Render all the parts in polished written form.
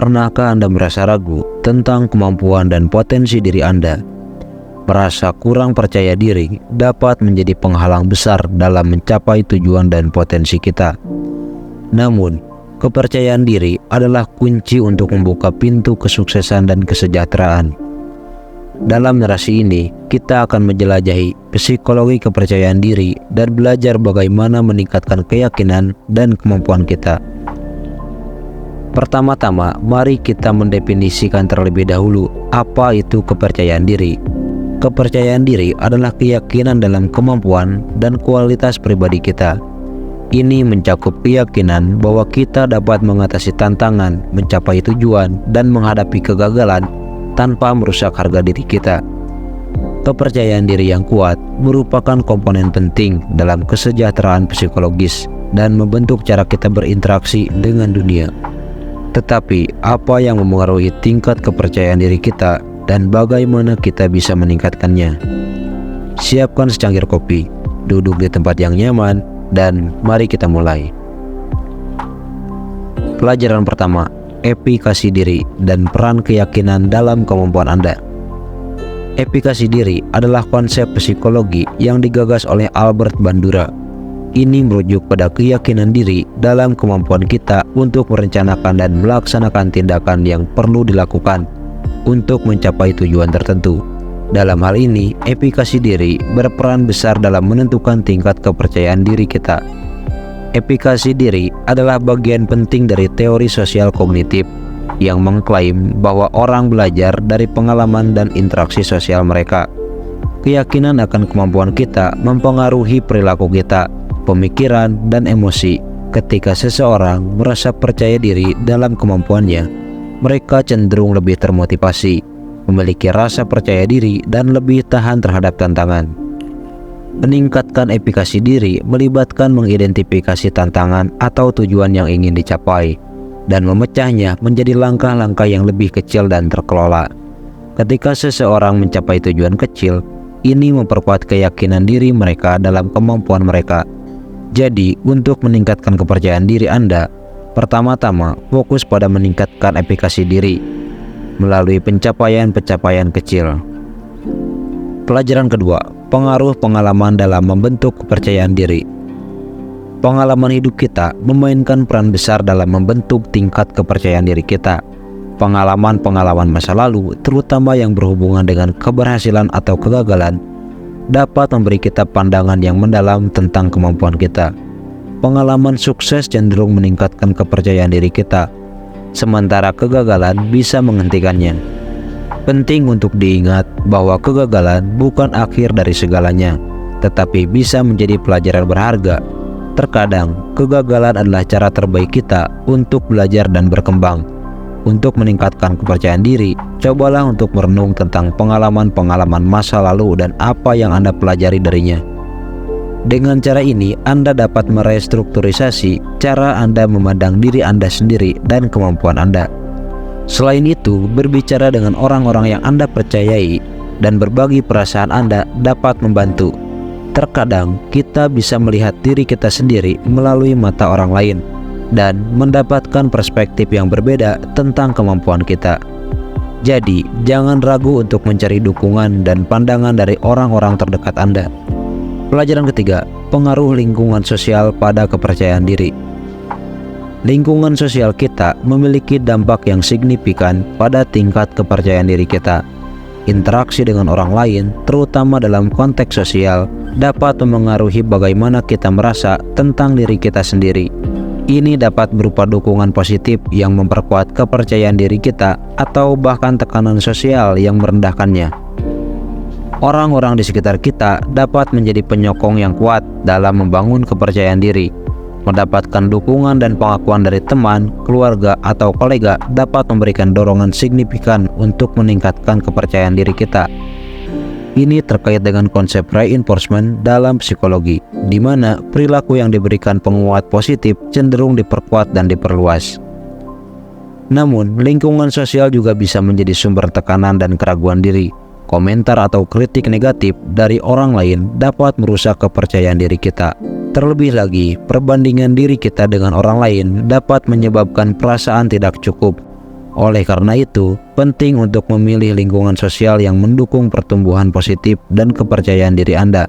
Pernahkah Anda merasa ragu tentang kemampuan dan potensi diri Anda? Merasa kurang percaya diri dapat menjadi penghalang besar dalam mencapai tujuan dan potensi kita. Namun, kepercayaan diri adalah kunci untuk membuka pintu kesuksesan dan kesejahteraan. Dalam narasi ini, kita akan menjelajahi psikologi kepercayaan diri dan belajar bagaimana meningkatkan keyakinan dan kemampuan kita. Pertama-tama, mari kita mendefinisikan terlebih dahulu apa itu kepercayaan diri. Kepercayaan diri adalah keyakinan dalam kemampuan dan kualitas pribadi kita. Ini mencakup keyakinan bahwa kita dapat mengatasi tantangan, mencapai tujuan, dan menghadapi kegagalan tanpa merusak harga diri kita. Kepercayaan diri yang kuat merupakan komponen penting dalam kesejahteraan psikologis dan membentuk cara kita berinteraksi dengan dunia. Tetapi, apa yang memengaruhi tingkat kepercayaan diri kita dan bagaimana kita bisa meningkatkannya? Siapkan secangkir kopi, duduk di tempat yang nyaman, dan mari kita mulai. Pelajaran pertama, efikasi diri dan peran keyakinan dalam kemampuan Anda. Efikasi diri adalah konsep psikologi yang digagas oleh Albert Bandura. Ini merujuk pada keyakinan diri dalam kemampuan kita untuk merencanakan dan melaksanakan tindakan yang perlu dilakukan untuk mencapai tujuan tertentu. Dalam hal ini, efikasi diri berperan besar dalam menentukan tingkat kepercayaan diri kita. Efikasi diri adalah bagian penting dari teori sosial kognitif yang mengklaim bahwa orang belajar dari pengalaman dan interaksi sosial mereka. Keyakinan akan kemampuan kita mempengaruhi perilaku kita, pemikiran, dan emosi. Ketika seseorang merasa percaya diri dalam kemampuannya, mereka cenderung lebih termotivasi, memiliki rasa percaya diri, dan lebih tahan terhadap tantangan. Meningkatkan efikasi diri melibatkan mengidentifikasi tantangan atau tujuan yang ingin dicapai dan memecahnya menjadi langkah-langkah yang lebih kecil dan terkelola. Ketika seseorang mencapai tujuan kecil, ini memperkuat keyakinan diri mereka dalam kemampuan mereka. Jadi, untuk meningkatkan kepercayaan diri Anda, pertama-tama fokus pada meningkatkan efikasi diri melalui pencapaian-pencapaian kecil. Pelajaran kedua, pengaruh pengalaman dalam membentuk kepercayaan diri. Pengalaman hidup kita memainkan peran besar dalam membentuk tingkat kepercayaan diri kita. Pengalaman-pengalaman masa lalu, terutama yang berhubungan dengan keberhasilan atau kegagalan, dapat memberi kita pandangan yang mendalam tentang kemampuan kita. Pengalaman sukses cenderung meningkatkan kepercayaan diri kita, sementara kegagalan bisa menghentikannya. Penting untuk diingat bahwa kegagalan bukan akhir dari segalanya, tetapi bisa menjadi pelajaran berharga. Terkadang, kegagalan adalah cara terbaik kita untuk belajar dan berkembang. Untuk meningkatkan kepercayaan diri, cobalah untuk merenung tentang pengalaman-pengalaman masa lalu dan apa yang Anda pelajari darinya. Dengan cara ini, Anda dapat merestrukturisasi cara Anda memandang diri Anda sendiri dan kemampuan Anda. Selain itu, berbicara dengan orang-orang yang Anda percayai dan berbagi perasaan Anda dapat membantu. Terkadang, kita bisa melihat diri kita sendiri melalui mata orang lain dan mendapatkan perspektif yang berbeda tentang kemampuan kita. Jadi, jangan ragu untuk mencari dukungan dan pandangan dari orang-orang terdekat Anda. Pelajaran ketiga, pengaruh lingkungan sosial pada kepercayaan diri. Lingkungan sosial kita memiliki dampak yang signifikan pada tingkat kepercayaan diri kita. Interaksi dengan orang lain, terutama dalam konteks sosial, dapat memengaruhi bagaimana kita merasa tentang diri kita sendiri. Ini dapat berupa dukungan positif yang memperkuat kepercayaan diri kita atau bahkan tekanan sosial yang merendahkannya. Orang-orang di sekitar kita dapat menjadi penyokong yang kuat dalam membangun kepercayaan diri. Mendapatkan dukungan dan pengakuan dari teman, keluarga, atau kolega dapat memberikan dorongan signifikan untuk meningkatkan kepercayaan diri kita. Ini terkait dengan konsep reinforcement dalam psikologi, di mana perilaku yang diberikan penguat positif cenderung diperkuat dan diperluas. Namun, lingkungan sosial juga bisa menjadi sumber tekanan dan keraguan diri. Komentar atau kritik negatif dari orang lain dapat merusak kepercayaan diri kita. Terlebih lagi, perbandingan diri kita dengan orang lain dapat menyebabkan perasaan tidak cukup. Oleh karena itu, penting untuk memilih lingkungan sosial yang mendukung pertumbuhan positif dan kepercayaan diri Anda.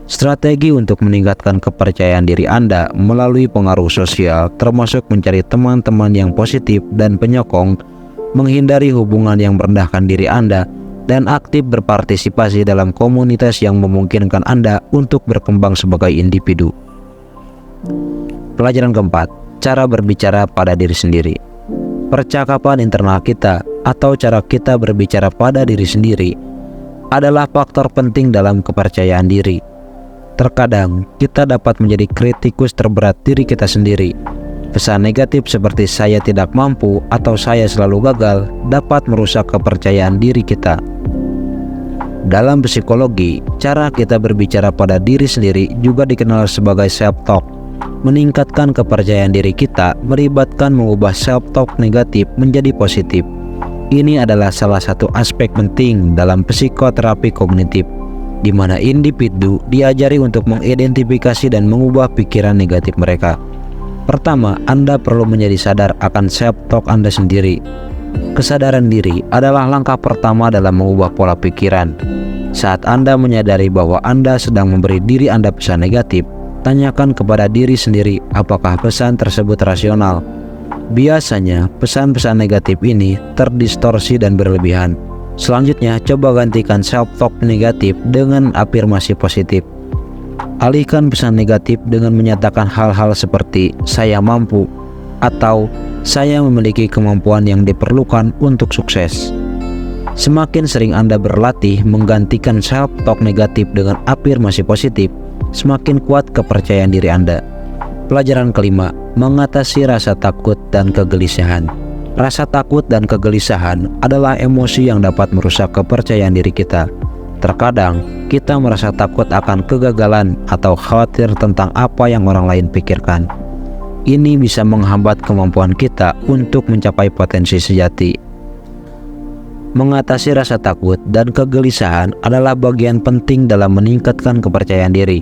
Strategi untuk meningkatkan kepercayaan diri Anda melalui pengaruh sosial termasuk mencari teman-teman yang positif dan penyokong, menghindari hubungan yang merendahkan diri Anda, dan aktif berpartisipasi dalam komunitas yang memungkinkan Anda untuk berkembang sebagai individu. Pelajaran keempat, cara berbicara pada diri sendiri. Percakapan internal kita atau cara kita berbicara pada diri sendiri adalah faktor penting dalam kepercayaan diri. Terkadang kita dapat menjadi kritikus terberat diri kita sendiri. Pesan negatif seperti saya tidak mampu atau saya selalu gagal dapat merusak kepercayaan diri kita. Dalam psikologi, cara kita berbicara pada diri sendiri juga dikenal sebagai self-talk. Meningkatkan kepercayaan diri kita melibatkan mengubah self-talk negatif menjadi positif. Ini adalah salah satu aspek penting dalam psikoterapi kognitif, di mana individu diajari untuk mengidentifikasi dan mengubah pikiran negatif mereka. Pertama, Anda perlu menjadi sadar akan self-talk Anda sendiri. Kesadaran diri adalah langkah pertama dalam mengubah pola pikiran. Saat Anda menyadari bahwa Anda sedang memberi diri Anda pesan negatif, tanyakan kepada diri sendiri apakah pesan tersebut rasional. Biasanya, pesan-pesan negatif ini terdistorsi dan berlebihan. Selanjutnya, coba gantikan self-talk negatif dengan afirmasi positif. Alihkan pesan negatif dengan menyatakan hal-hal seperti saya mampu atau saya memiliki kemampuan yang diperlukan untuk sukses. Semakin sering Anda berlatih menggantikan self-talk negatif dengan afirmasi positif, semakin kuat kepercayaan diri Anda. Pelajaran kelima, mengatasi rasa takut dan kegelisahan. Rasa takut dan kegelisahan adalah emosi yang dapat merusak kepercayaan diri kita. Terkadang, kita merasa takut akan kegagalan atau khawatir tentang apa yang orang lain pikirkan. Ini bisa menghambat kemampuan kita untuk mencapai potensi sejati. Mengatasi rasa takut dan kegelisahan adalah bagian penting dalam meningkatkan kepercayaan diri.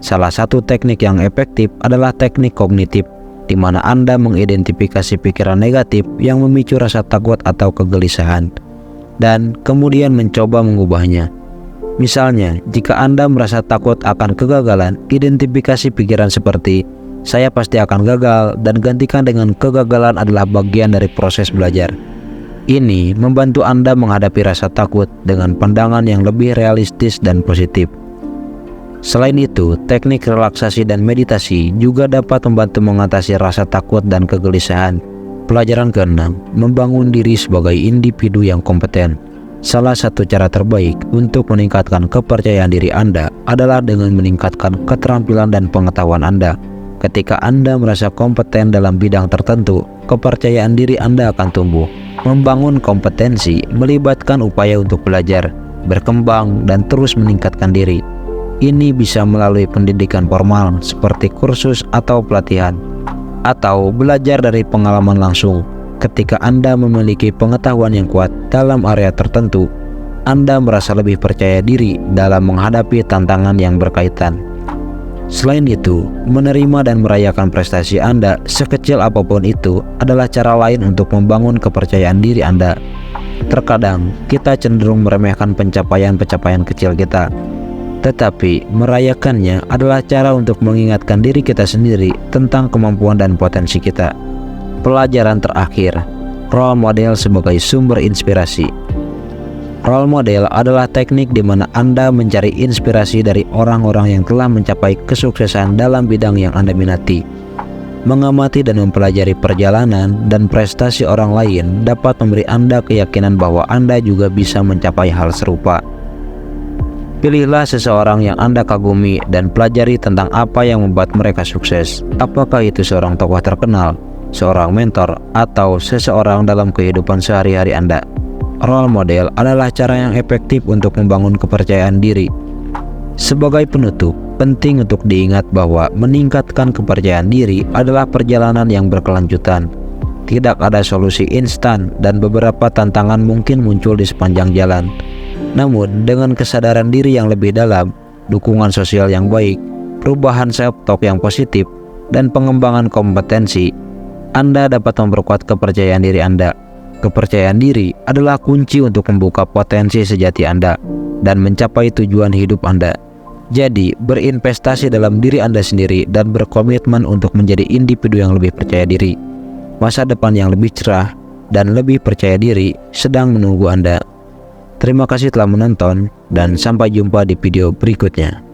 Salah satu teknik yang efektif adalah teknik kognitif, di mana Anda mengidentifikasi pikiran negatif yang memicu rasa takut atau kegelisahan, dan kemudian mencoba mengubahnya. Misalnya, jika Anda merasa takut akan kegagalan, identifikasi pikiran seperti saya pasti akan gagal dan gantikan dengan kegagalan adalah bagian dari proses belajar. Ini membantu Anda menghadapi rasa takut dengan pandangan yang lebih realistis dan positif. Selain itu, teknik relaksasi dan meditasi juga dapat membantu mengatasi rasa takut dan kegelisahan. Pelajaran ke-6, membangun diri sebagai individu yang kompeten. Salah satu cara terbaik untuk meningkatkan kepercayaan diri Anda adalah dengan meningkatkan keterampilan dan pengetahuan Anda. Ketika Anda merasa kompeten dalam bidang tertentu, kepercayaan diri Anda akan tumbuh. Membangun kompetensi melibatkan upaya untuk belajar, berkembang, dan terus meningkatkan diri. Ini bisa melalui pendidikan formal seperti kursus atau pelatihan, atau belajar dari pengalaman langsung. Ketika Anda memiliki pengetahuan yang kuat dalam area tertentu, Anda merasa lebih percaya diri dalam menghadapi tantangan yang berkaitan. Selain itu, menerima dan merayakan prestasi Anda sekecil apapun itu adalah cara lain untuk membangun kepercayaan diri Anda. Terkadang, kita cenderung meremehkan pencapaian-pencapaian kecil kita, tetapi merayakannya adalah cara untuk mengingatkan diri kita sendiri tentang kemampuan dan potensi kita. Pelajaran terakhir, role model sebagai sumber inspirasi. Role model adalah teknik di mana Anda mencari inspirasi dari orang-orang yang telah mencapai kesuksesan dalam bidang yang Anda minati. Mengamati dan mempelajari perjalanan dan prestasi orang lain dapat memberi Anda keyakinan bahwa Anda juga bisa mencapai hal serupa. Pilihlah seseorang yang Anda kagumi dan pelajari tentang apa yang membuat mereka sukses. Apakah itu seorang tokoh terkenal, seorang mentor, atau seseorang dalam kehidupan sehari-hari Anda. Role model adalah cara yang efektif untuk membangun kepercayaan diri. Sebagai penutup, penting untuk diingat bahwa meningkatkan kepercayaan diri adalah perjalanan yang berkelanjutan. Tidak ada solusi instan dan beberapa tantangan mungkin muncul di sepanjang jalan. Namun, dengan kesadaran diri yang lebih dalam, dukungan sosial yang baik, perubahan self-talk yang positif, dan pengembangan kompetensi, Anda dapat memperkuat kepercayaan diri Anda. Kepercayaan diri adalah kunci untuk membuka potensi sejati Anda dan mencapai tujuan hidup Anda. Jadi, berinvestasi dalam diri Anda sendiri dan berkomitmen untuk menjadi individu yang lebih percaya diri. Masa depan yang lebih cerah dan lebih percaya diri sedang menunggu Anda. Terima kasih telah menonton dan sampai jumpa di video berikutnya.